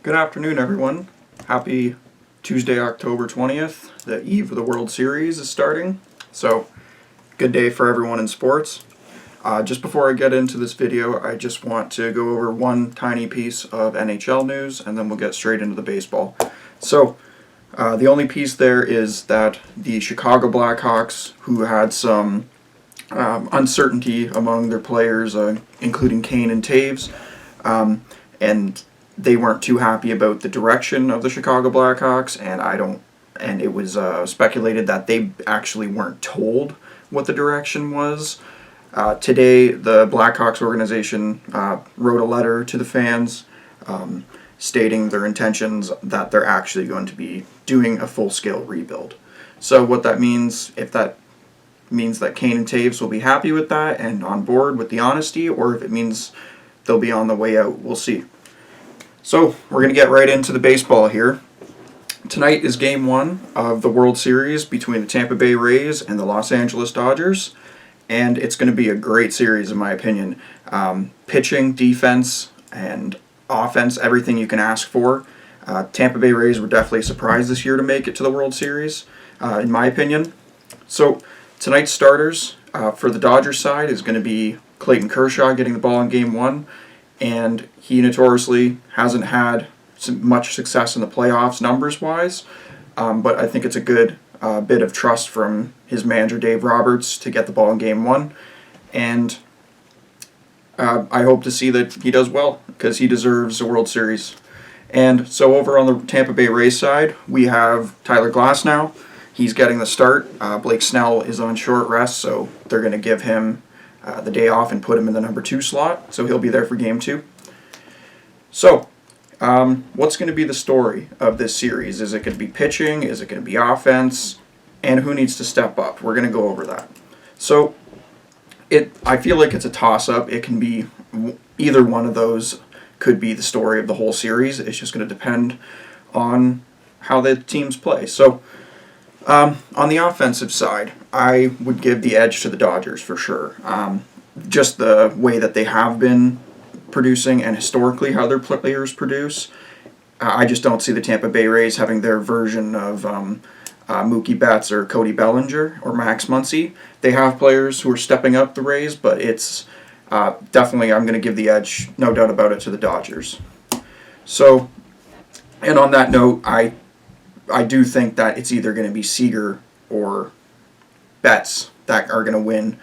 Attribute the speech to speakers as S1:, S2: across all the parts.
S1: Good afternoon, everyone. Happy Tuesday, October 20th. The eve of the World Series is starting, so good day for everyone in sports. Just before I get into this video, I just want to go over one tiny piece of NHL news, and then we'll get straight into the baseball. So, the only piece there is that the Chicago Blackhawks, who had some uncertainty among their players, including Kane and Taves, and they weren't too happy about the direction of the Chicago Blackhawks, and it was speculated that they actually weren't told what the direction was. Today, the Blackhawks organization wrote a letter to the fans stating their intentions that they're actually going to be doing a full-scale rebuild. So what that means, if that means that Kane and Taves will be happy with that and on board with the honesty, or if it means they'll be on the way out, we'll see. So we're going to get right into the baseball here. Tonight is Game 1 of the World Series between the Tampa Bay Rays and the Los Angeles Dodgers, and it's going to be a great series in my opinion. Pitching, defense, and offense, everything you can ask for. Tampa Bay Rays were definitely surprised this year to make it to the World Series, in my opinion. So tonight's starters for the Dodgers side is going to be Clayton Kershaw getting the ball in Game 1. And he notoriously hasn't had much success in the playoffs numbers-wise, but I think it's a good bit of trust from his manager, Dave Roberts, to get the ball in Game 1. And I hope to see that he does well, because he deserves a World Series. And so over on the Tampa Bay Rays side, we have Tyler Glasnow. He's getting the start. Blake Snell is on short rest, so they're going to give him the day off and put him in the number 2 slot, so he'll be there for Game 2. So, what's going to be the story of this series? Is it going to be pitching? Is it going to be offense? And who needs to step up? We're going to go over that. So, I feel like it's a toss-up. It can be either one of those could be the story of the whole series. It's just going to depend on how the teams play. So, on the offensive side, I would give the edge to the Dodgers for sure. Just the way that they have been producing and historically how their players produce. I just don't see the Tampa Bay Rays having their version of Mookie Betts or Cody Bellinger or Max Muncy. They have players who are stepping up the Rays, but it's definitely, I'm going to give the edge, no doubt about it, to the Dodgers. So, and on that note, I do think that it's either going to be Seager or Betts that are going to win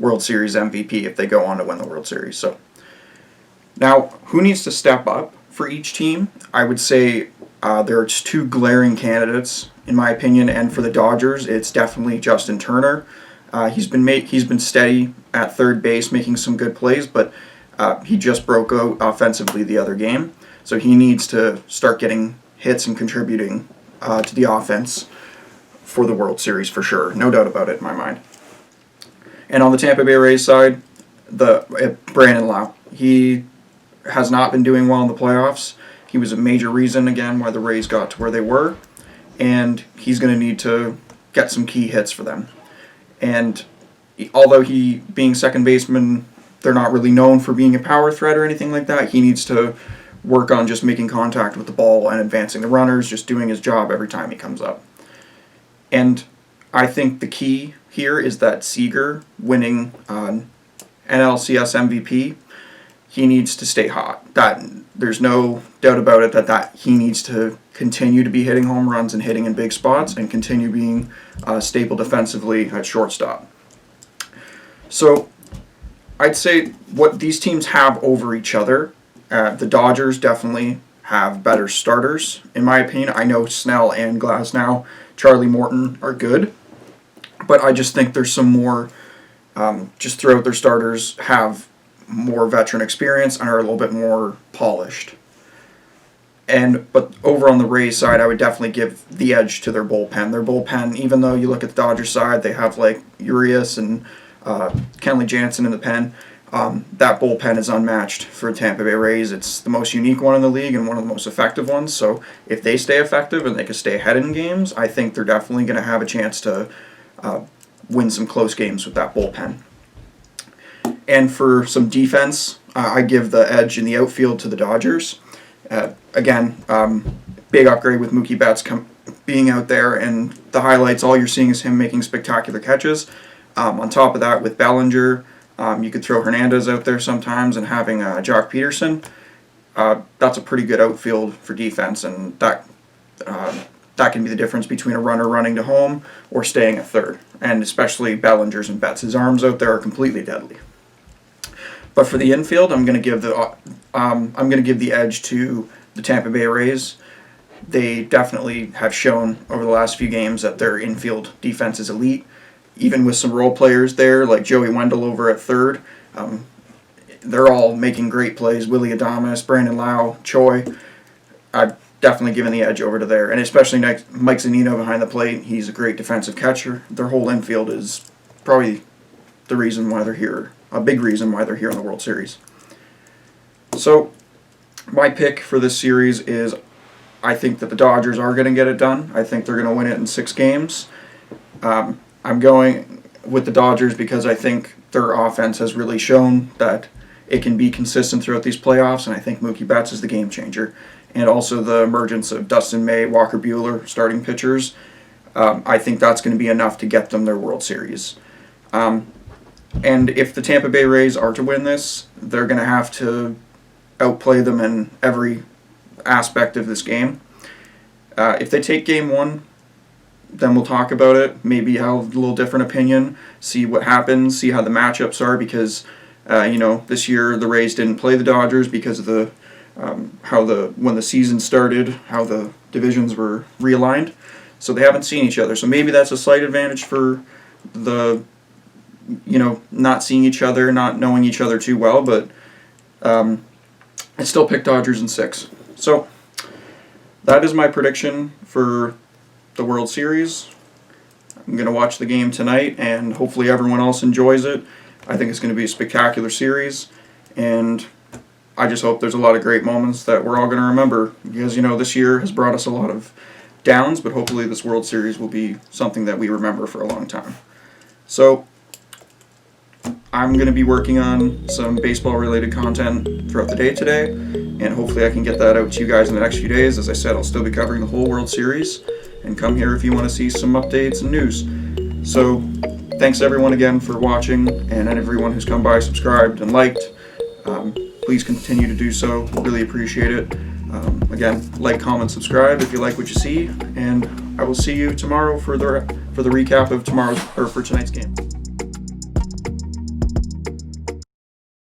S1: World Series MVP if they go on to win the World Series. So now, who needs to step up for each team? I would say there's 2 glaring candidates, in my opinion, and for the Dodgers, it's definitely Justin Turner. He's been steady at third base, making some good plays, but he just broke out offensively the other game, so he needs to start getting hits and contributing to the offense for the World Series for sure. No doubt about it in my mind. And on the Tampa Bay Rays side, Brandon Lowe. He has not been doing well in the playoffs. He was a major reason, again, why the Rays got to where they were. And he's going to need to get some key hits for them. And although he, being second baseman, they're not really known for being a power threat or anything like that, he needs to work on just making contact with the ball and advancing the runners, just doing his job every time he comes up. And I think the key here is that Seager winning NLCS MVP, he needs to stay hot. There's no doubt about it that he needs to continue to be hitting home runs and hitting in big spots and continue being stable defensively at shortstop. So I'd say what these teams have over each other, the Dodgers definitely have better starters, in my opinion. I know Snell and Glasnow, Charlie Morton are good, but I just think there's some more, just throughout their starters, have more veteran experience and are a little bit more polished. But over on the Rays side, I would definitely give the edge to their bullpen. Their bullpen, even though you look at the Dodgers side, they have like Urias and Kenley Jansen in the pen. That bullpen is unmatched for Tampa Bay Rays. It's the most unique one in the league and one of the most effective ones. So if they stay effective and they can stay ahead in games, I think they're definitely going to have a chance to win some close games with that bullpen. And for some defense, I give the edge in the outfield to the Dodgers. Again, big upgrade with Mookie Betts being out there, and the highlights, all you're seeing is him making spectacular catches. On top of that, with Bellinger, you could throw Hernandez out there sometimes, and having Jock Peterson, that's a pretty good outfield for defense, and that can be the difference between a runner running to home or staying at third. And especially Bellinger's and Betts' his arms out there are completely deadly. But for the infield, I'm going to give the edge to the Tampa Bay Rays. They definitely have shown over the last few games that their infield defense is elite. Even with some role players there, like Joey Wendell over at third, they're all making great plays. Willy Adames, Brandon Lau, Choi. I've definitely given the edge over to there. And especially Mike Zunino behind the plate. He's a great defensive catcher. Their whole infield is probably the reason why they're here. A big reason why they're here in the World Series. So, my pick for this series is I think that the Dodgers are going to get it done. I think they're going to win it in 6 games. I'm going with the Dodgers because I think their offense has really shown that it can be consistent throughout these playoffs, and I think Mookie Betts is the game changer. And also the emergence of Dustin May, Walker Buehler, starting pitchers, I think that's going to be enough to get them their World Series. And if the Tampa Bay Rays are to win this, they're going to have to outplay them in every aspect of this game. If they take Game 1, then we'll talk about it. Maybe have a little different opinion, see what happens, see how the matchups are, because this year the Rays didn't play the Dodgers because of the when the season started, how the divisions were realigned. So they haven't seen each other. So maybe that's a slight advantage for the not seeing each other, not knowing each other too well, but I still picked Dodgers in 6. So that is my prediction for the World Series. I'm going to watch the game tonight, and hopefully everyone else enjoys it. I think it's going to be a spectacular series, and I just hope there's a lot of great moments that we're all going to remember, because this year has brought us a lot of downs, but hopefully this World Series will be something that we remember for a long time. So I'm going to be working on some baseball-related content throughout the day today, and hopefully I can get that out to you guys in the next few days. As I said, I'll still be covering the whole World Series, and come here if you want to see some updates and news. So thanks everyone again for watching, and everyone who's come by, subscribed, and liked. Please continue to do so. Really appreciate it. Again, like, comment, subscribe if you like what you see, and I will see you tomorrow for the recap of for tonight's game.